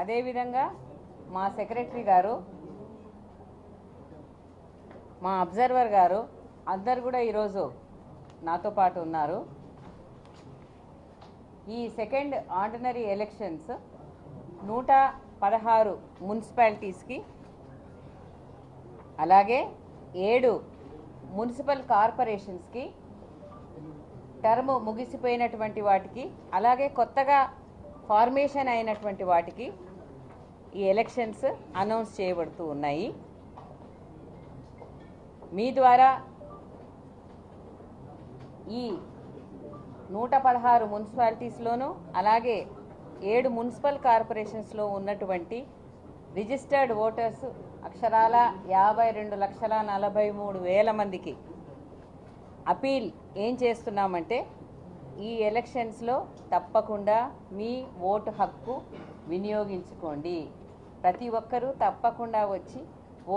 అదేవిధంగా మా సెక్రటరీ గారు, మా అబ్జర్వర్ గారు అందరు కూడా ఈరోజు నాతో పాటు ఉన్నారు. ఈ సెకండ్ ఆర్డినరీ ఎలక్షన్స్ 116 మున్సిపాలిటీస్కి అలాగే 7 మున్సిపల్ కార్పొరేషన్స్కి టర్మ్ ముగిసిపోయినటువంటి వాటికి అలాగే కొత్తగా ఫార్మేషన్ అయినటువంటి వాటికి ఈ ఎలక్షన్స్ అనౌన్స్ చేయబడుతూ ఉన్నాయి. మీ ద్వారా ఈ 116 మున్సిపాలిటీస్లోనూ అలాగే 7 మున్సిపల్ కార్పొరేషన్స్లో ఉన్నటువంటి రిజిస్టర్డ్ ఓటర్స్ అక్షరాల 52,43,000 మందికి అపీల్ ఏం చేస్తున్నామంటే, ఈ ఎలక్షన్స్లో తప్పకుండా మీ ఓటు హక్కు వినియోగించుకోండి. ప్రతి ఒక్కరూ తప్పకుండా వచ్చి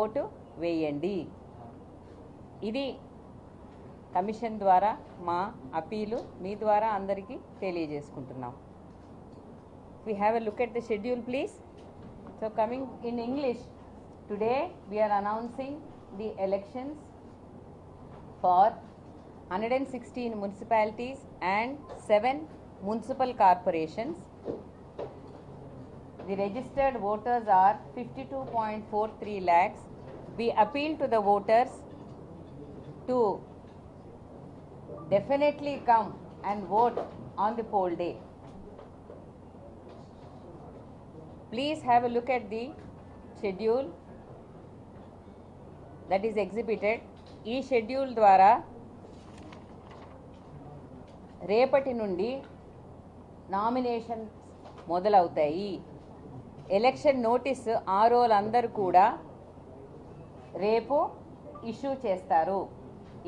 ఓటు వేయండి. ఇది కమిషన్ ద్వారా మా అపీలు మీ ద్వారా అందరికీ తెలియజేసుకుంటున్నాం. We have a look at the schedule, please. So coming in English, today we are announcing the elections for 116 municipalities and 7 municipal corporations. The registered voters are 52.43 lakhs. We appeal to the voters to definitely come and vote on the poll day. Please have a look at the schedule that is exhibited. ఈ schedule ద్వారా రేపటి నుండి nominations మొదలవుతాయి. Election notice ఆర్ఓలందరూ కూడా రేపు issue చేస్తారు.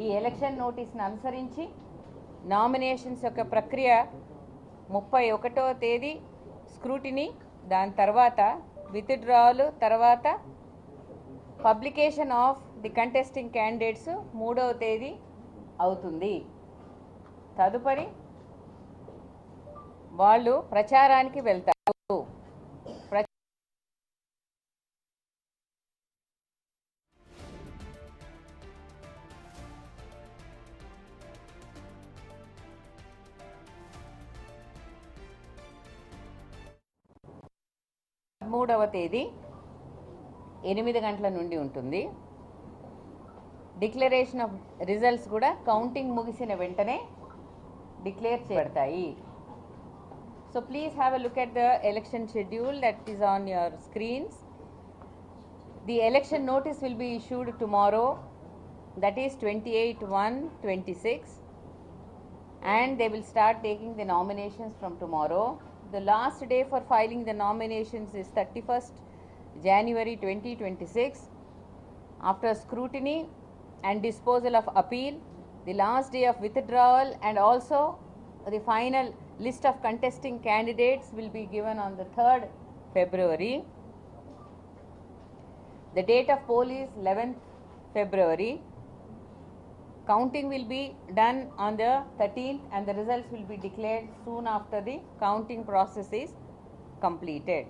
ఈ election నోటీస్ని అనుసరించి నామినేషన్స్ యొక్క ప్రక్రియ 31వ తేదీ స్క్రూటినీ, దాని తర్వాత విత్డ్రావల్, తర్వాత publication of the contesting candidates 3వ తేదీ అవుతుంది. తదుపరి వాళ్ళు ప్రచారానికి వెళ్తారు. మూడవ తేదీ 8 గంటల నుండి ఉంటుంది. డిక్లరేషన్ ఆఫ్ రిజల్ట్స్ కూడా కౌంటింగ్ ముగిసిన వెంటనే డిక్లేర్ చేయబడతాయి. So please have a look at the election schedule that is on your screens. The election notice will be issued tomorrow, that is 28/1/26, and they will start taking the nominations from tomorrow. The last day for filing the nominations is 31st January 2026. After scrutiny and disposal of appeal, the last day of withdrawal and also the final list of contesting candidates will be given on the 3rd February. The date of poll is 11th February. Counting will be done on the 13th and the results will be declared soon after the counting process is completed.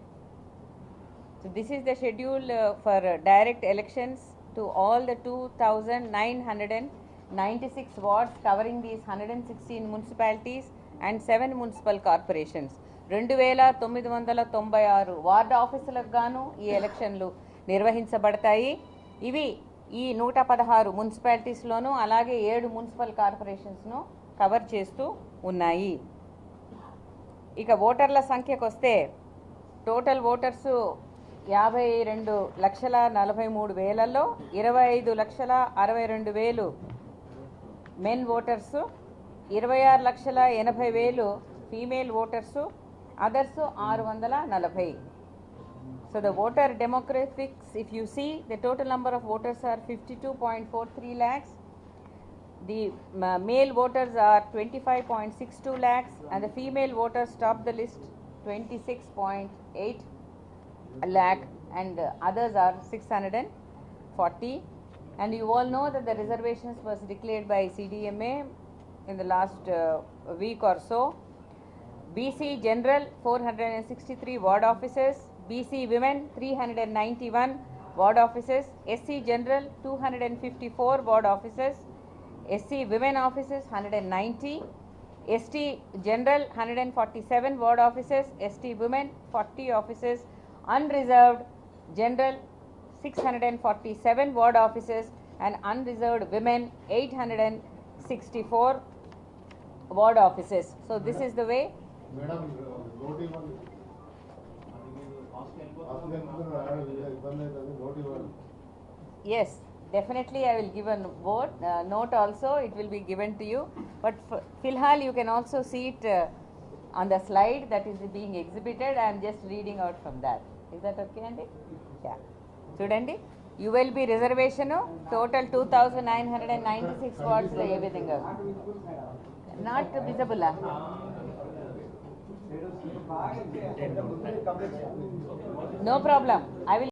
So this is the schedule for direct elections to all the 2,996 wards covering these 116 municipalities and 7 municipal corporations. 2,996 ward ఆఫీసులకు గాను ఈ ఎలక్షన్లు నిర్వహించబడతాయి. ఇవి ఈ 116 మున్సిపాలిటీస్లోనూ అలాగే 7 municipal కార్పొరేషన్స్ను cover చేస్తూ ఉన్నాయి. ఇక ఓటర్ల సంఖ్యకు వస్తే టోటల్ ఓటర్సు 52,43,000లో 25,62,000 men voters, 26,80,000 female voters, others 640. So the voter demographics, if you see, the total number of voters are 52.43 lakhs. The male voters are 25.62 lakhs and the female voters top the list 26.8 lakh and others are 640. And you all know that the reservations was declared by CDMA in the last week or so. BC General 463 ward offices, BC women 391 ward offices, SC general 254 ward offices, SC women offices 190, ST general 147 ward offices, ST women 40 offices, unreserved general 647 ward offices and unreserved women 864 ward offices. So this is the way. Madam, noti one. Yes, definitely I will give a vote, note also, it will be given to you. But Filhal you can also see it on the slide that is being exhibited. I am just reading out from that. Is that okay, Andy? Yeah. Chudandi, ULB reservation total 2,996 wards ఏ విధంగా not visible. No problem. I will